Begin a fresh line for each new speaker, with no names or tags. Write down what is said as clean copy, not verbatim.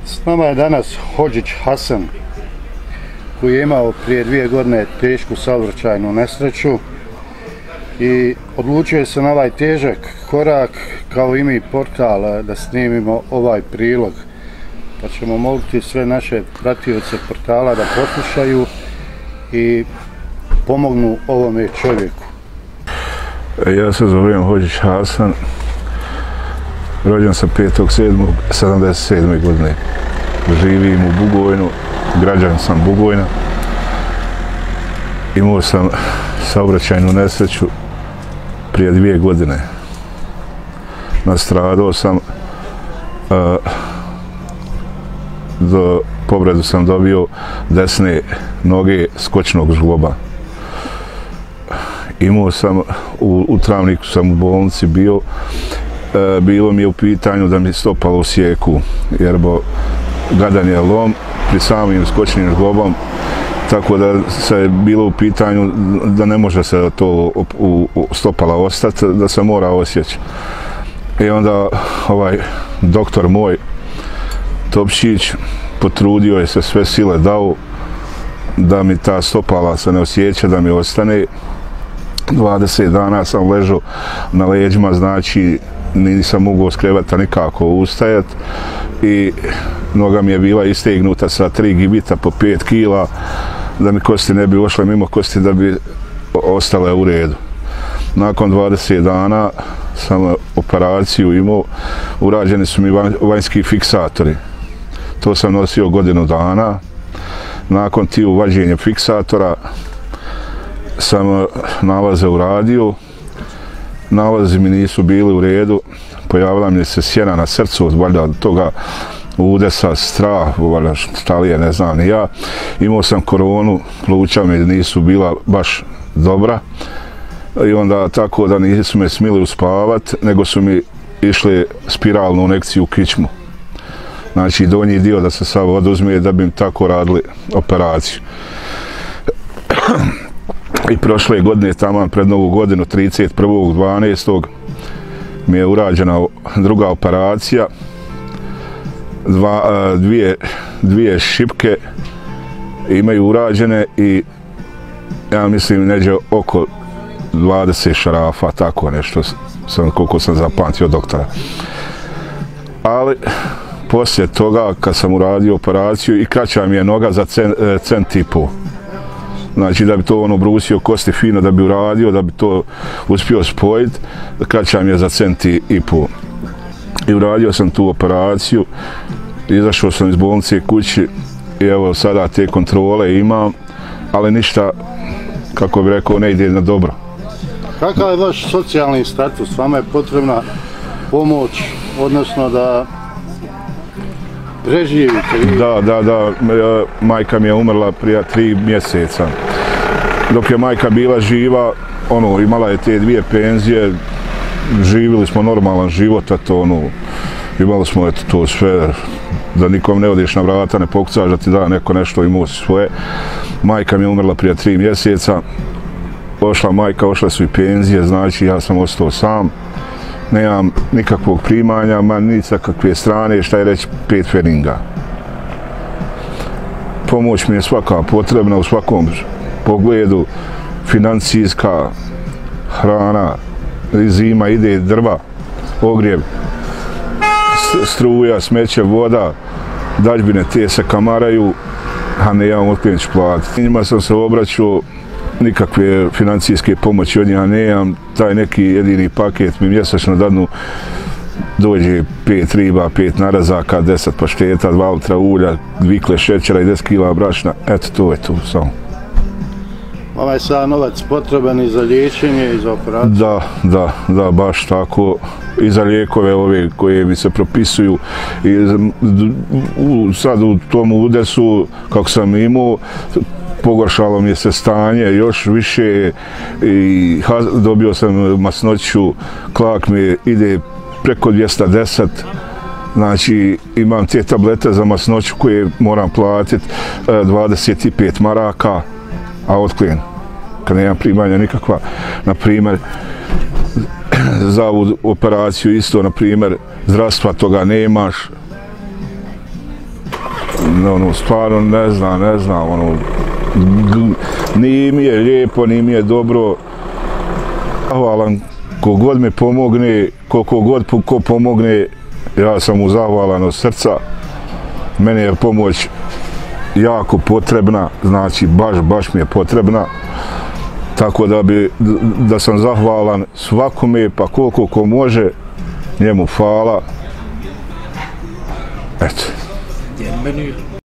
S nama je danas Hodžić Hasan, koji je imao prije 2 godine tešku saobraćajnu nesreću i odlučio se na ovaj težak korak, kao i mi portal, da snimimo ovaj prilog. Pa ćemo moliti sve naše pratioce portala da poslušaju i pomognu ovome čovjeku.
Ja se zovem Hodžić Hasan, rođen sam 5.7.77. godine. Živim u Bugojnu, građan sam Bugojna. Imao sam saobraćajnu nesreću prije 2 godine. Nastradao sam, povredu sam dobio desne noge skočnog žloba. Imao sam, u Travniku sam u bolnici bio, bilo mi je u pitanju da mi stopalo u sjeku, jer gadan je lom pri samim skočnim žlobom, tako da se bilo u pitanju da ne može se to stopala ostati, da se mora osjeći. I onda ovaj doktor moj, Topšić, potrudio je se, sve sile dao da mi ta stopala se ne osjeća, da mi ostane. 20 dana sam ležao na leđima, znači nisam mogao s kreveta nikako ustajat i noga mi je bila istegnuta sa 3 gibita po 5 kila, da mi kosti ne bi ošle mimo kosti, da bi ostale u redu. Nakon 20 dana sam operaciju imao, urađeni su mi vanjski fiksatori. To sam nosio godinu dana. Nakon tih uvađenja fiksatora sam nalaze uradio. Nalazi mi nisu bili u redu. Pojavila mi se sjena na srcu od valjda toga udesa, strah, valjda šta li je, ne znam ni ja. Imao sam koronu, pluća mi nisu bila baš dobra. I onda tako da nisu me smjeli uspavat, nego su mi išli spiralnu injekciju u kičmu. Znači donji dio da se sav oduzme, da bi im tako radili operaciju. I prošle godine, taman pred Novu godinu, 31.12. mi je urađena druga operacija. Dvije šipke imaju urađene i ja mislim neđe oko 20 šarafa, tako nešto, koliko sam zapamtio doktora. Ali poslije toga, kad sam uradio operaciju, i kraća mi je noga za cent i pol. Znači da bi to brusio kosti fino, da bi uradio, da bi to uspio spojiti, kraća mi je za cent i pol. I uradio sam tu operaciju, izašao sam iz bolnice kući i evo sada te kontrole imam, ali ništa, kako bi rekao, ne ide na dobro.
Kakav je vaš socijalni status? Vama je potrebna pomoć, odnosno da preživite?
Da, majka mi je umrla prije 3 mjeseca. Dok je majka bila živa, imala je te 2 penzije, živjeli smo normalan život, imali smo to sve, da nikom ne odeš na vrata, ne pokucaš da ti da neko nešto, imao svoje. Majka mi je umrla prije 3 mjeseca, ošla majka, ošle su i penzije, znači ja sam ostao sam. Nemam nikakvog primanja, ni sa kakve strane, šta je reći, 5 feninga. Pomoć mi je svaka potrebna u svakom pogledu, financijska, hrana, zima ide, drva, ogrjev, struja, smeće, voda, dažbine te se kamaraju, a ne ja od ću platiti. Njima sam se obraćao, nikakve financijske pomoći od njega nemam, taj neki jedini paket mi mjesečno dadnu, dođe 5 riba, 5 narazaka, 10 pašteta, 2 litra ulja, 2 kile šećera i 10 kila brašna, eto to je tu samo.
Vama je sad novac potreban i za liječenje i za operaciju?
Da, baš tako. I za lijekove ove koje mi se propisuju. Sad u tom udesu, kako sam imao, pogoršalo mi se stanje još više i dobio sam masnoću, klak mi ide preko 210, znači imam te tablete za masnoću koje moram platiti 25 maraka, a otklijen, kad nemam primanja nikakva. Na primjer, za ovu operaciju isto, na primjer, zdravstva toga nemaš, ono, stvarno ne znam, ono, nije mi je lijepo, nije mi je dobro. Zahvalan kogod mi pomogne, koliko god ko pomogne, ja sam mu zahvalan od srca. Meni je pomoć jako potrebna, znači baš mi je potrebna. Tako da sam zahvalan svakome, pa koliko ko može, njemu hvala. Eto.